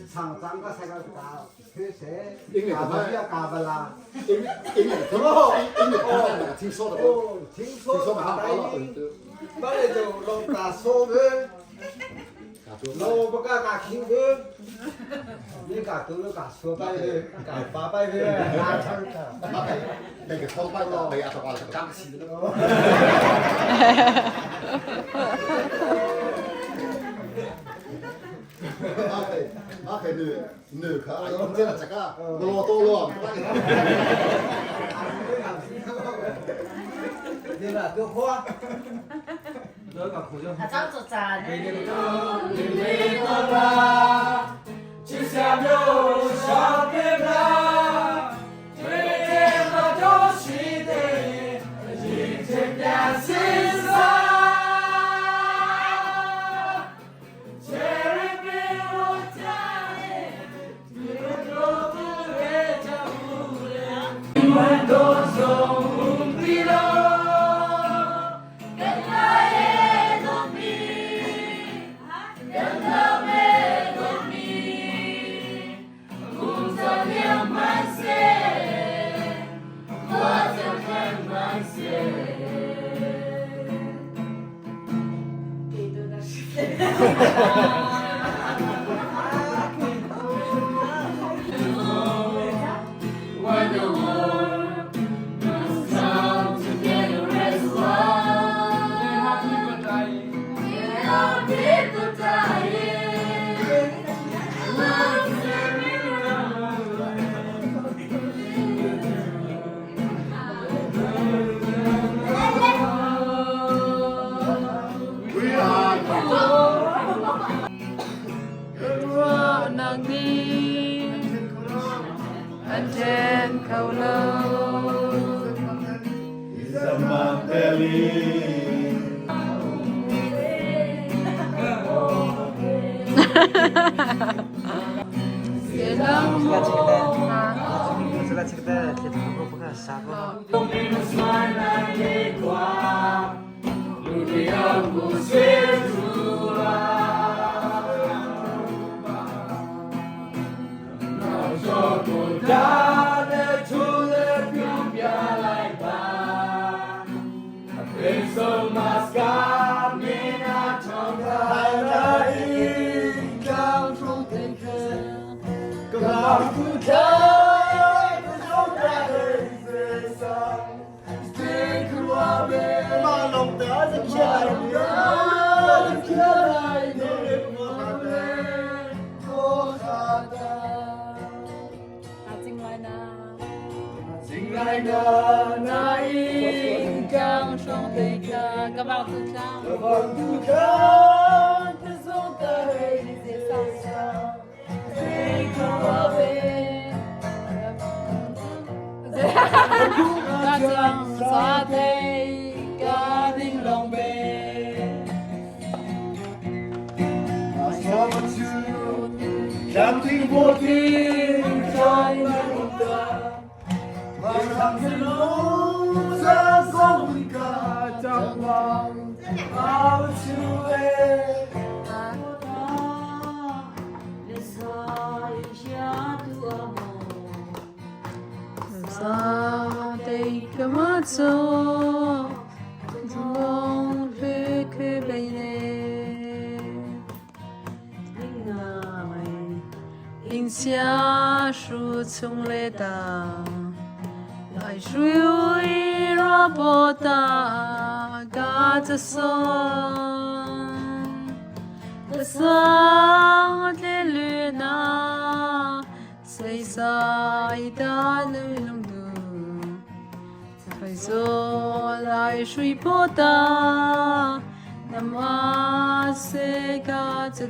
상장과 생각다 그새 인류 가바야 가발라 英语的听说的， 听 징소 说马上到了， 가바이 빨리 좀 롱다 소금 로버가 가킹금 네가 그거가 소바이 가바이 나 참다 那个超班的，北亚的话是张西的。那女可爱，你这个这个罗多罗， 네가 그 호아 너가 고정 Sudah cerita kita bukan sabar. Something for things I know. Something knows a song got along how to it. Take a matzo, long pick a in xia shu chung le da lai shu yi ra bo da ga zhe song the song le lu na sei sai da lu long du fai zo lai shu bo da nam a se ga zhe